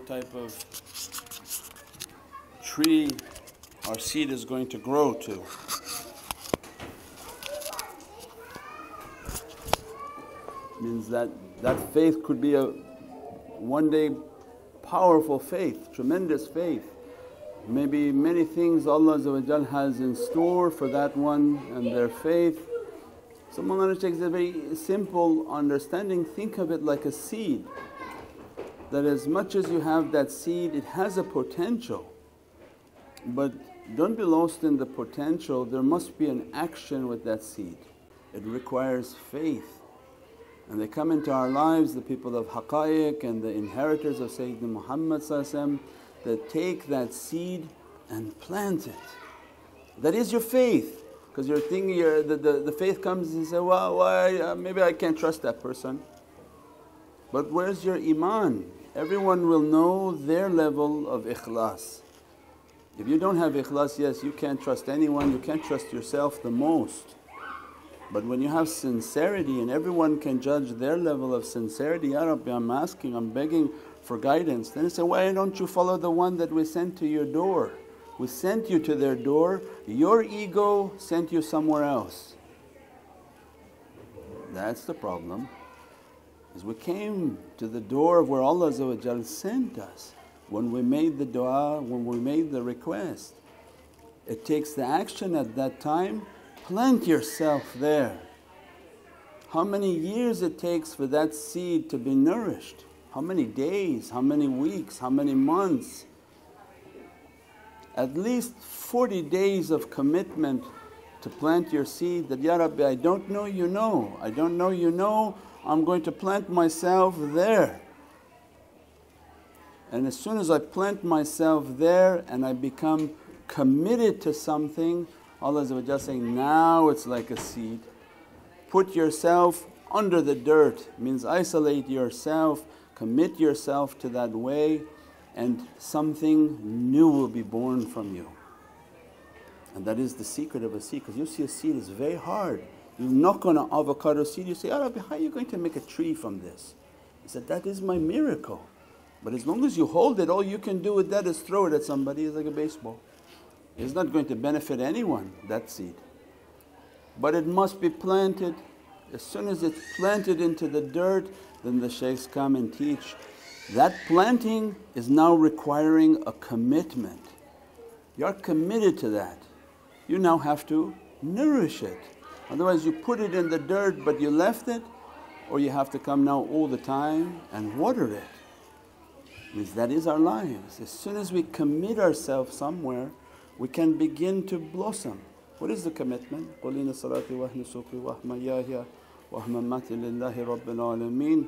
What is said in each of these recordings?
what type of tree our seed is going to grow to. Means that faith could be a one day powerful faith, tremendous faith. Maybe many things Allah has in store for that one and their faith. So Mawlana Shaykh is a very simple understanding, think of it like a seed, that as much as you have that seed it has a potential, but don't be lost in the potential, there must be an action with that seed. It requires faith. And they come into our lives, the people of Haqqaiq and the inheritors of Sayyidina Muhammad that take that seed and plant it. That is your faith, because you're thinking the faith comes and you say, well, why maybe I can't trust that person. But where's your iman? Everyone will know their level of ikhlas. If you don't have ikhlas, yes, you can't trust anyone, you can't trust yourself the most. But when you have sincerity and everyone can judge their level of sincerity, Ya Rabbi, I'm asking, I'm begging for guidance. Then they say, why don't you follow the one that we sent to your door? We sent you to their door, your ego sent you somewhere else. That's the problem, is we came to the door of where Allah sent us. When we made the du'a, when we made the request, it takes the action at that time. Plant yourself there. How many years it takes for that seed to be nourished? How many days, how many weeks, how many months? At least 40 days of commitment to plant your seed that, Ya Rabbi, I don't know, you know, I don't know, you know, I'm going to plant myself there. And as soon as I plant myself there and I become committed to something, Allah is saying, now it's like a seed. Put yourself under the dirt, means isolate yourself, commit yourself to that way, and something new will be born from you. And that is the secret of a seed, because you see a seed is very hard. You knock on an avocado seed, you say, Ya Rabbi, how are you going to make a tree from this? He said, that is my miracle. But as long as you hold it, all you can do with that is throw it at somebody, it's like a baseball. It's not going to benefit anyone, that seed. But it must be planted. As soon as it's planted into the dirt, then the shaykhs come and teach. That planting is now requiring a commitment. You're committed to that. You now have to nourish it. Otherwise you put it in the dirt but you left it, or you have to come now all the time and water it. Means that is our lives. As soon as we commit ourselves somewhere, we can begin to blossom. What is the commitment? قُلْ إِنَّ صَلَاتِي وَنُسُكِي وَمَحْيَايَ وَمَمَاتِي لِلَّهِ رَبِّ الْعَالَمِينَ.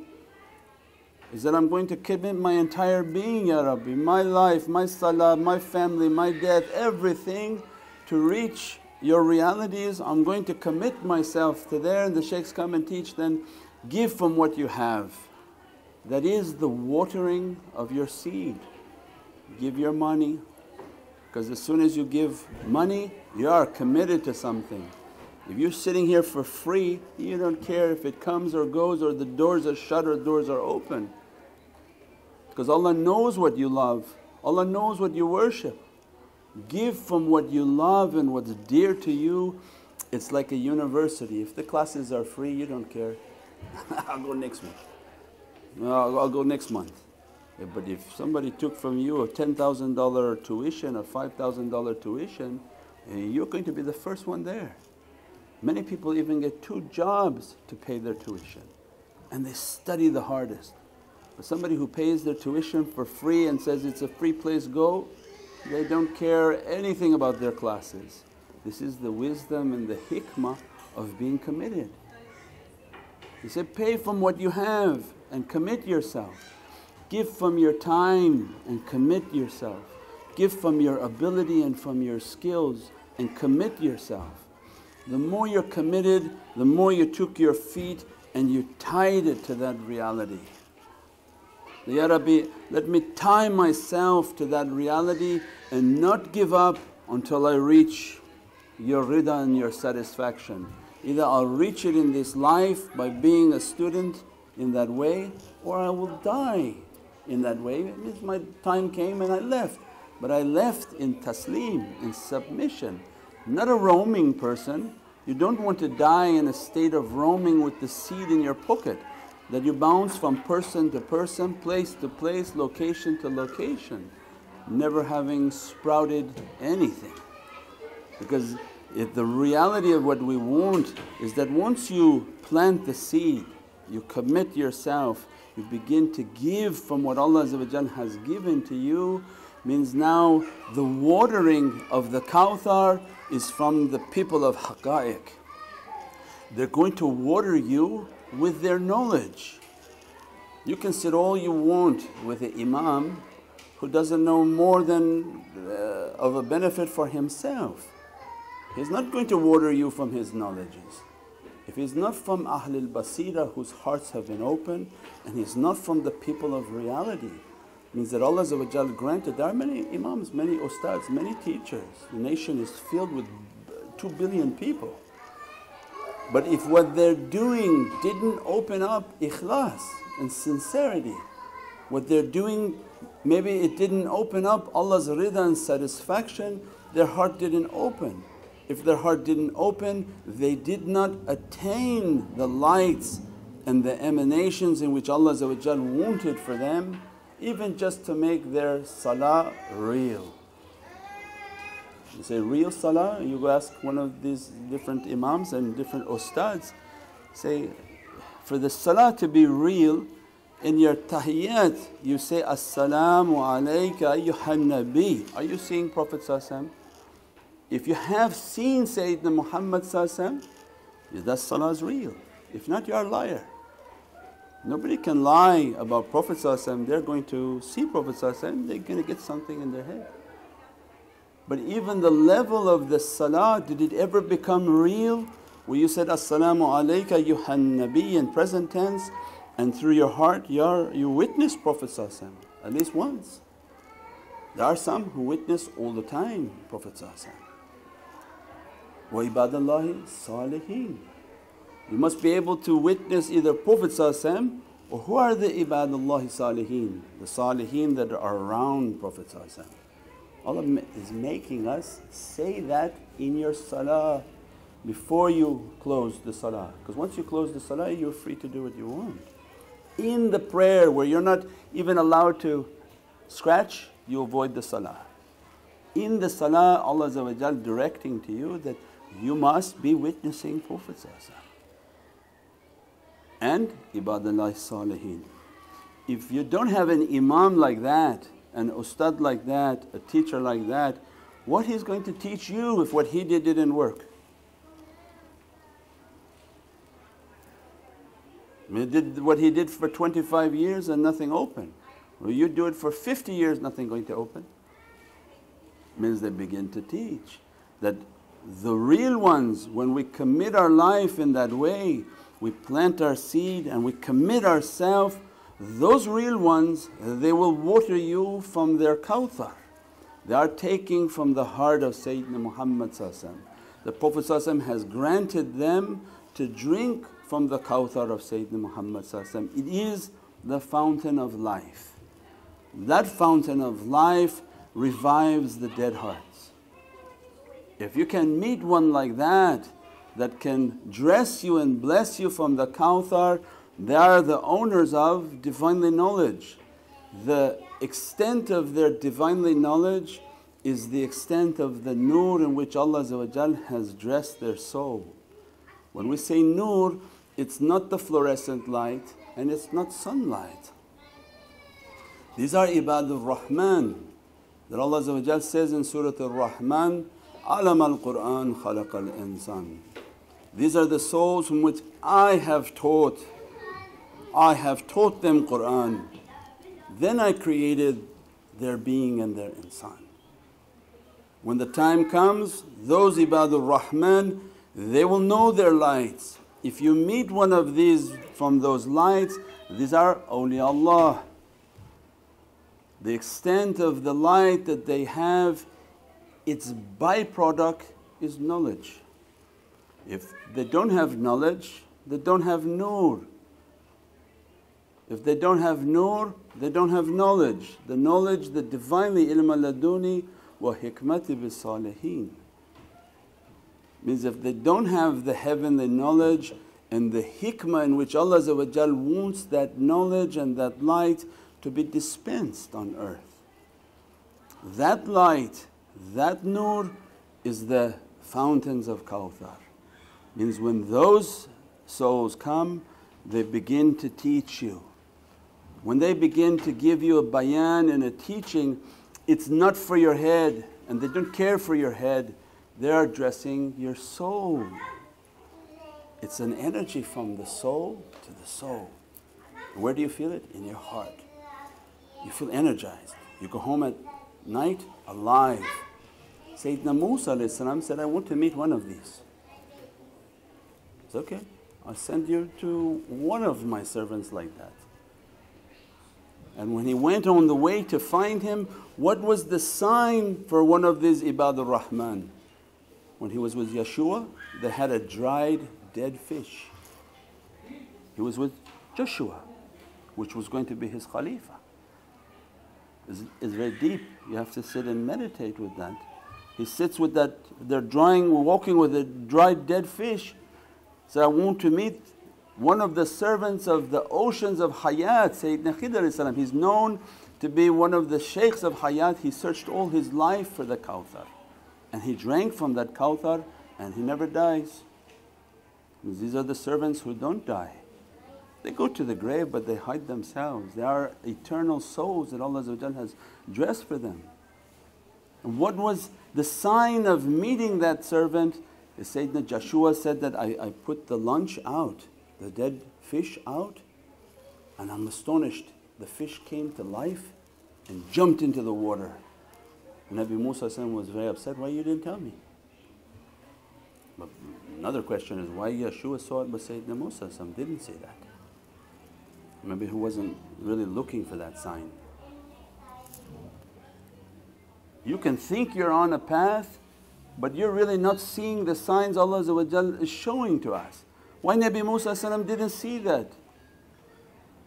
Is that I'm going to commit my entire being, Ya Rabbi, my life, my salah, my family, my death, everything to reach your realities. I'm going to commit myself to there, and the shaykhs come and teach, then give from what you have. That is the watering of your seed. Give your money, because as soon as you give money you are committed to something. If you're sitting here for free, you don't care if it comes or goes, or the doors are shut or the doors are open, because Allah knows what you love, Allah knows what you worship. Give from what you love and what's dear to you. It's like a university. If the classes are free, you don't care, I'll go next week, I'll go next month. But if somebody took from you a $10,000 tuition or $5,000 tuition, you're going to be the first one there. Many people even get 2 jobs to pay their tuition, and they study the hardest. But somebody who pays their tuition for free and says it's a free place, go, they don't care anything about their classes. This is the wisdom and the hikmah of being committed. He said, pay from what you have and commit yourself. Give from your time and commit yourself. Give from your ability and from your skills and commit yourself. The more you're committed, the more you took your feet and you tied it to that reality. Ya Rabbi, let me tie myself to that reality and not give up until I reach your rida and your satisfaction. Either I'll reach it in this life by being a student in that way, or I will die in that way. It means my time came and I left. But I left in taslim, in submission, not a roaming person. You don't want to die in a state of roaming with the seed in your pocket, that you bounce from person to person, place to place, location to location, never having sprouted anything. Because the reality of what we want is that once you plant the seed, you commit yourself, you begin to give from what Allah has given to you, means now the watering of the Kawthar is from the people of Haqqaiq. They're going to water you with their knowledge. You can sit all you want with an imam who doesn't know more than of a benefit for himself. He's not going to water you from his knowledges. If he's not from Ahlul Basira whose hearts have been opened, and he's not from the people of reality, means that Allah granted. There are many imams, many ustads, many teachers. The nation is filled with 2 billion people. But if what they're doing didn't open up ikhlas and sincerity, what they're doing maybe it didn't open up Allah's rida and satisfaction, their heart didn't open. If their heart didn't open, they did not attain the lights and the emanations in which Allah wanted for them, even just to make their salah real. You say, real salah? You go ask one of these different imams and different ustads, say, for the salah to be real, in your tahiyyat you say, As-salamu alayka ayyuhan nabi. Are you seeing Prophet? If you have seen Sayyidina Muhammad, that salah is real. If not, you are a liar. Nobody can lie about Prophet. They're going to see Prophet, they're going to get something in their head. But even the level of the salah, did it ever become real? Where you said, As-salamu alayka ayyuhan nabi in present tense, and through your heart you witness Prophet at least once. There are some who witness all the time Prophet. Wa ibadallahi salihin. You must be able to witness either Prophet or who are the ibadullahi salihin, the salihin that are around Prophet. Allah is making us say that in your salah before you close the salah, because once you close the salah you're free to do what you want. In the prayer where you're not even allowed to scratch, you avoid the salah. In the salah Allah directing to you that you must be witnessing Prophet and ibadallah salihin. If you don't have an imam like that, an ustad like that, a teacher like that, what he's going to teach you if what he did didn't work? What he did for 25 years and nothing opened. Well, you do it for 50 years, nothing going to open. Means they begin to teach that the real ones, when we commit our life in that way, we plant our seed and we commit ourselves, those real ones, they will water you from their Kawthar. They are taking from the heart of Sayyidina Muhammad. The Prophet has granted them to drink from the Kawthar of Sayyidina Muhammad. It is the fountain of life. That fountain of life revives the dead hearts. If you can meet one like that, that can dress you and bless you from the Kawthar, they are the owners of Divinely knowledge. The extent of their Divinely knowledge is the extent of the nur in which Allah has dressed their soul. When we say nur, it's not the fluorescent light and it's not sunlight. These are Ibadur Rahman that Allah says in Surah Ar-Rahman, Alam al-Qur'an khalaqa al-insan. These are the souls whom which I have taught them Qur'an, then I created their being and their insan. When the time comes, those Ibadur Rahman, they will know their lights. If you meet one of these from those lights, these are awliyaullah. The extent of the light that they have, its byproduct is knowledge. If they don't have knowledge, they don't have nur. If they don't have nur, they don't have knowledge. The knowledge, the Divinely ilm laduni wa hikmati bis salihin. Means if they don't have the heavenly knowledge and the hikmah in which Allah wants that knowledge and that light to be dispensed on earth. That light, that nur is the fountains of Kawthar. Means when those souls come, they begin to teach you. When they begin to give you a bayan and a teaching, it's not for your head and they don't care for your head, they are addressing your soul. It's an energy from the soul to the soul. Where do you feel it? In your heart. You feel energized. You go home at night alive. Sayyidina Musa said, I want to meet one of these. It's okay, I'll send you to one of my servants like that. And when he went on the way to find him, what was the sign for one of these Ibadur Rahman? When he was with Yeshua, they had a dried dead fish. He was with Joshua, which was going to be his Khalifa. It's very deep, you have to sit and meditate with that. He sits with that, they're walking with a dried dead fish. Said, I want to meet one of the servants of the oceans of Hayat, Sayyidina Khidr. He's known to be one of the shaykhs of Hayat. He searched all his life for the Kawthar and he drank from that Kawthar and he never dies. These are the servants who don't die. They go to the grave but they hide themselves. They are eternal souls that Allah has dressed for them. And what was the sign of meeting that servant? Sayyidina Joshua said that I put the lunch out, the dead fish out, and I'm astonished. The fish came to life and jumped into the water. And Nabi Musa was very upset, why you didn't tell me? But another question is why Yeshua saw it but Sayyidina Musa didn't say that. Maybe he wasn't really looking for that sign. You can think you're on a path but you're really not seeing the signs Allah is showing to us. Why Nabi Musa didn't see that?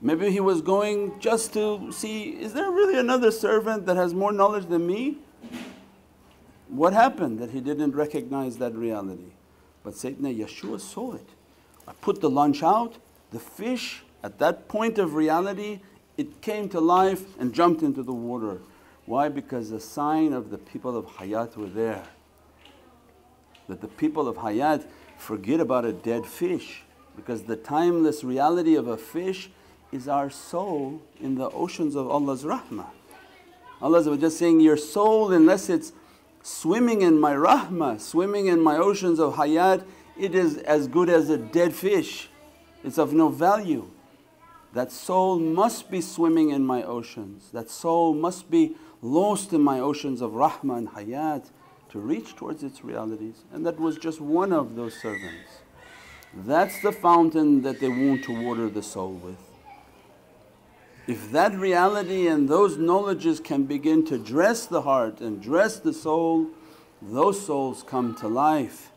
Maybe he was going just to see, is there really another servant that has more knowledge than me? What happened that he didn't recognize that reality? But Sayyidina Yeshua saw it. I put the lunch out, the fish at that point of reality, it came to life and jumped into the water. Why? Because the sign of the people of Hayat were there. That the people of Hayat forget about a dead fish, because the timeless reality of a fish is our soul in the oceans of Allah's rahmah. Allah is just saying, your soul, unless it's swimming in my rahmah, swimming in my oceans of Hayat, it is as good as a dead fish, it's of no value. That soul must be swimming in my oceans, that soul must be lost in my oceans of rahmah and Hayat to reach towards its realities. And that was just one of those servants. That's the fountain that they want to water the soul with. If that reality and those knowledges can begin to dress the heart and dress the soul, those souls come to life.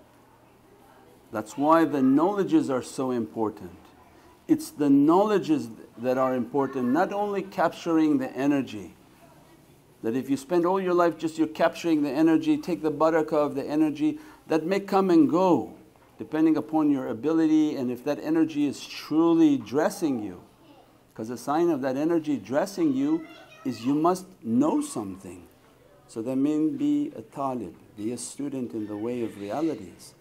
That's why the knowledges are so important. It's the knowledges that are important, not only capturing the energy. That if you spend all your life just you're capturing the energy, take the barakah of the energy, that may come and go depending upon your ability and if that energy is truly dressing you. Because a sign of that energy dressing you is you must know something. So that means be a talib, be a student in the way of realities.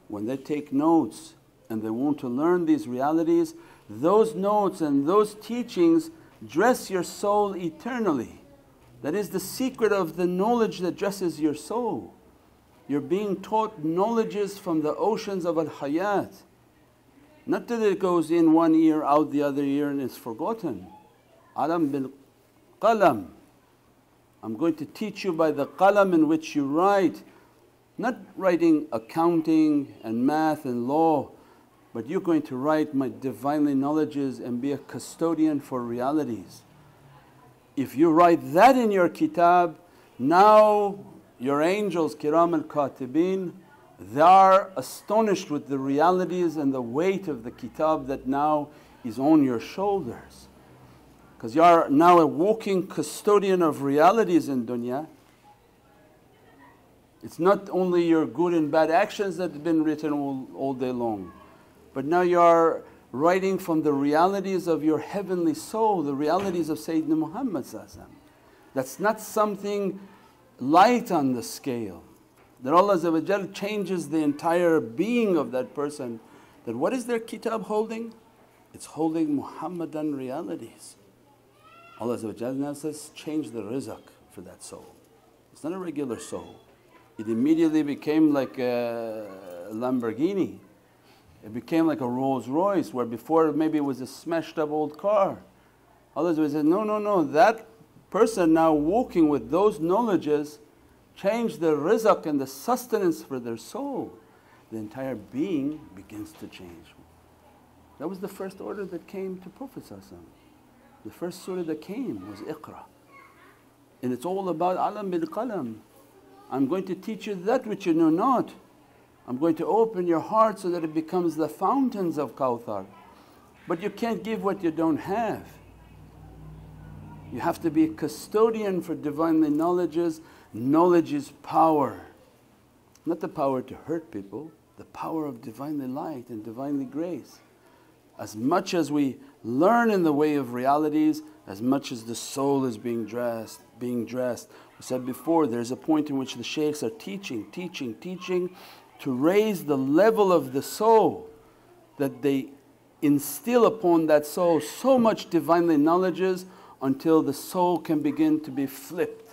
When they take notes and they want to learn these realities, those notes and those teachings dress your soul eternally. That is the secret of the knowledge that dresses your soul. You're being taught knowledges from the oceans of al-hayat. Not that it goes in one ear, out the other ear and it's forgotten. Alam bil qalam. I'm going to teach you by the qalam in which you write. Not writing accounting and math and law, but you're going to write my Divinely knowledges and be a custodian for realities. If you write that in your kitab, now your angels kiram al-katibin, they are astonished with the realities and the weight of the kitab that now is on your shoulders. because you are now a walking custodian of realities in dunya. It's not only your good and bad actions that have been written all day long, but now you are writing from the realities of your heavenly soul, the realities of Sayyidina Muhammad. That's not something light on the scale, that Allah changes the entire being of that person. That what is their kitab holding? It's holding Muhammadan realities. Allah now says, change the rizq for that soul. It's not a regular soul. It immediately became like a Lamborghini. It became like a Rolls Royce, where before maybe it was a smashed up old car. Allah said, no, no, no, that person now walking with those knowledges change the rizq and the sustenance for their soul. The entire being begins to change. That was the first order that came to Prophet. The first surah that came was Iqra, and it's all about alam bil qalam. I'm going to teach you that which you know not. I'm going to open your heart so that it becomes the fountains of Kawthar. But you can't give what you don't have. You have to be a custodian for Divinely knowledges. Knowledge is power, not the power to hurt people, the power of Divinely light and Divinely grace. As much as we learn in the way of realities, as much as the soul is being dressed. We said before, there's a point in which the shaykhs are teaching to raise the level of the soul, that they instill upon that soul so much Divinely knowledges until the soul can begin to be flipped,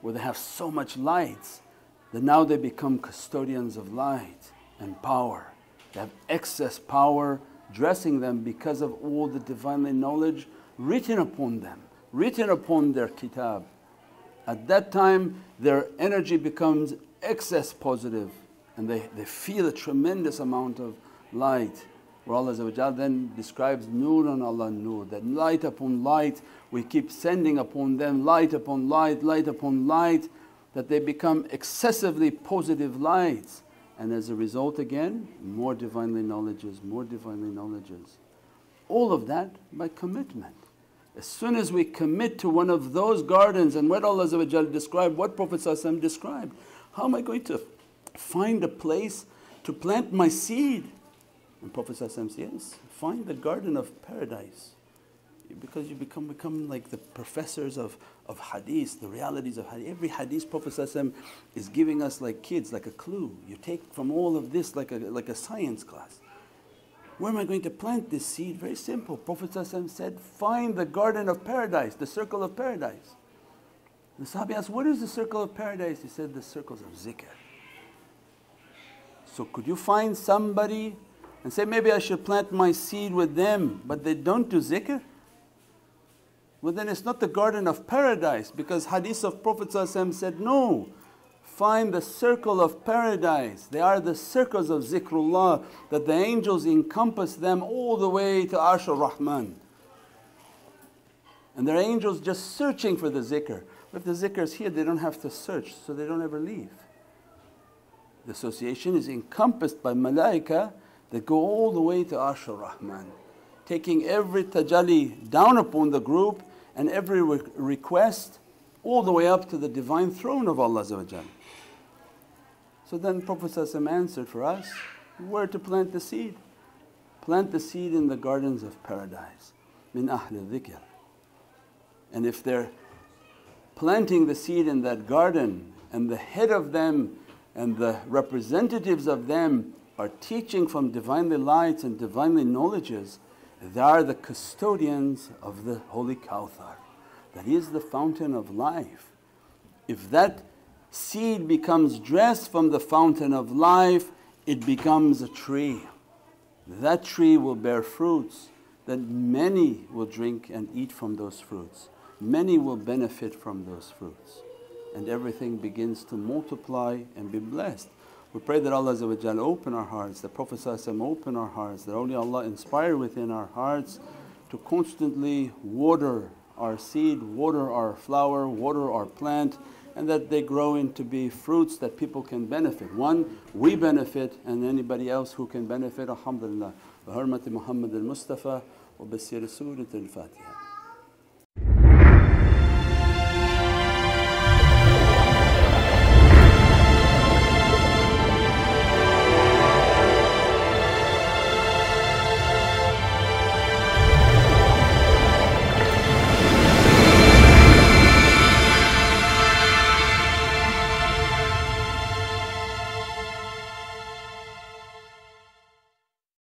where they have so much lights that now they become custodians of light and power. They have excess power dressing them because of all the Divinely knowledge written upon them, written upon their kitab. At that time their energy becomes excess positive, and they feel a tremendous amount of light, where Allah then describes Nurjan ala nur, that light upon light we keep sending upon them, light upon light, light upon light, that they become excessively positive lights. And as a result again, more Divinely knowledges, more Divinely knowledges. All of that by commitment. As soon as we commit to one of those gardens, and what Allah described, what Prophet described, how am I going to find a place to plant my seed? And Prophet says, yes, find the garden of paradise, because you become like the professors of hadith, the realities of hadith. Every hadith Prophet is giving us like kids, like a clue. You take from all of this like a science class. Where am I going to plant this seed? Very simple. Prophet said, find the garden of paradise, the circle of paradise. The Sahabi asked, what is the circle of paradise? He said, the circles of zikr. So could you find somebody and say, maybe I should plant my seed with them, but they don't do zikr? Well then it's not the garden of paradise, because hadith of Prophet said, no, find the circle of paradise. They are the circles of zikrullah, that the angels encompass them all the way to Arsh ar-Rahman. And there are angels just searching for the zikr. If the zikr is here, they don't have to search, so they don't ever leave. The association is encompassed by malaika that go all the way to Arsh ar-Rahman, taking every tajalli down upon the group and every request all the way up to the divine throne of Allah. So then Prophet answered for us where to plant the seed. Plant the seed in the gardens of paradise, min ahli dhikr. And if they're planting the seed in that garden, and the head of them and the representatives of them are teaching from Divinely lights and Divinely knowledges, they are the custodians of the holy Kawthar, that is the fountain of life. If that seed becomes dressed from the fountain of life, it becomes a tree. That tree will bear fruits that many will drink and eat from those fruits. Many will benefit from those fruits, and everything begins to multiply and be blessed. We pray that Allah open our hearts, that Prophet open our hearts, that only Allah inspire within our hearts to constantly water our seed, water our flower, water our plant, and that they grow into be fruits that people can benefit. One, we benefit, and anybody else who can benefit, alhamdulillah. Bi hurmati Muhammadan Mustafa wa bi siri Surat al-Fatiha.